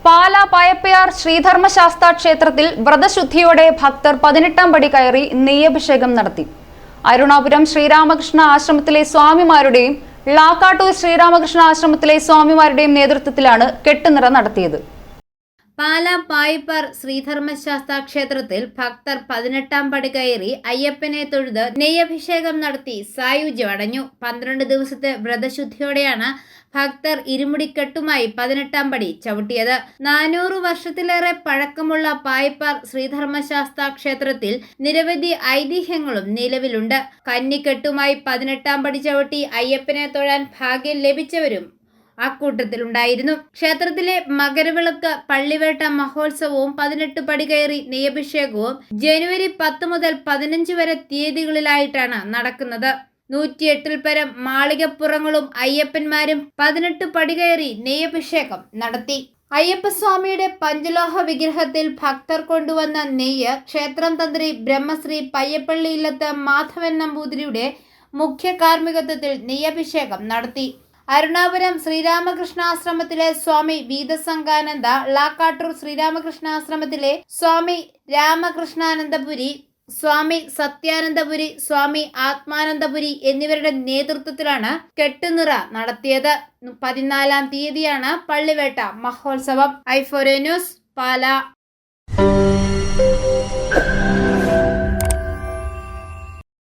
പാലാ പായപ്പയാർ ശ്രീധർമ്മശാസ്താ ക്ഷേത്രത്തിൽ വ്രതശുദ്ധിയോടെ ഭക്തർ 18-ാം പടി കയറി നെയ്യഭിഷേകം നടത്തി. അരുണാപുരം ശ്രീരാമകൃഷ്ണ ആശ്രമത്തിലെ സ്വാമിമാരുടെയും ളാക്കാട്ടൂർ ശ്രീരാമകൃഷ്ണ ആശ്രമത്തിലെ സ്വാമിമാരുടെയും നേതൃത്വത്തിലാണ് കെട്ടുനിറ നടത്തിയത്. പാലാ പായപ്പാർ ശ്രീധർമ്മശാസ്താ ക്ഷേത്രത്തിൽ ഭക്തർ 18-ാം പടി കയറി അയ്യപ്പനെ തൊഴുത് നെയ്യഭിഷേകം നടത്തി സായുജ്യം അടഞ്ഞു. 12 ദിവസത്തെ വ്രതശുദ്ധിയോടെയാണ് ഭക്തർ ഇരുമുടിക്കെട്ടുമായി 18-ാം പടി ചവിട്ടിയത്. 400 വർഷത്തിലേറെ പഴക്കമുള്ള പായപ്പാർ ശ്രീധർമ്മശാസ്താ ക്ഷേത്രത്തിൽ നിരവധി ഐതിഹ്യങ്ങളും നിലവിലുണ്ട്. കന്നിക്കെട്ടുമായി 18-ാം പടി ചവിട്ടി അയ്യപ്പനെ തൊഴാൻ ഭാഗ്യം ലഭിച്ചവരും അക്കൂട്ടത്തിലുണ്ടായിരുന്നു. ക്ഷേത്രത്തിലെ മകരവിളക്ക് പള്ളിവേട്ട മഹോത്സവവും 18 പടി കയറി നെയ്യഭിഷേകവും ജനുവരി 10 മുതൽ 15 വരെ തീയതികളിലായിട്ടാണ് നടക്കുന്നത്. 108-ൽ പരം മാളികപ്പുറങ്ങളും അയ്യപ്പന്മാരും 18 പടി കയറി നെയ്യഭിഷേകം നടത്തി. അയ്യപ്പസ്വാമിയുടെ പഞ്ചലോഹ വിഗ്രഹത്തിൽ ഭക്തർ കൊണ്ടുവന്ന നെയ്യ് ക്ഷേത്രം തന്ത്രി ബ്രഹ്മശ്രീ പയ്യപ്പള്ളി ഇല്ലത്ത് മാധവൻ നമ്പൂതിരിയുടെ മുഖ്യ കാർമ്മികത്വത്തിൽ നെയ്യഭിഷേകം നടത്തി. അരുണാപുരം ശ്രീരാമകൃഷ്ണാശ്രമത്തിലെ സ്വാമി വീതസംഗാനന്ദ, ളാക്കാട്ടൂർ ശ്രീരാമകൃഷ്ണാശ്രമത്തിലെ സ്വാമി രാമകൃഷ്ണാനന്ദപുരി, സ്വാമി സത്യാനന്ദപുരി, സ്വാമി ആത്മാനന്ദപുരി എന്നിവരുടെ നേതൃത്വത്തിലാണ് കെട്ടുനിറ നടത്തിയത്. 14-ാം തീയതിയാണ് പള്ളിവേട്ട മഹോത്സവം. ഐഫോറിയ ന്യൂസ്, പാലാ.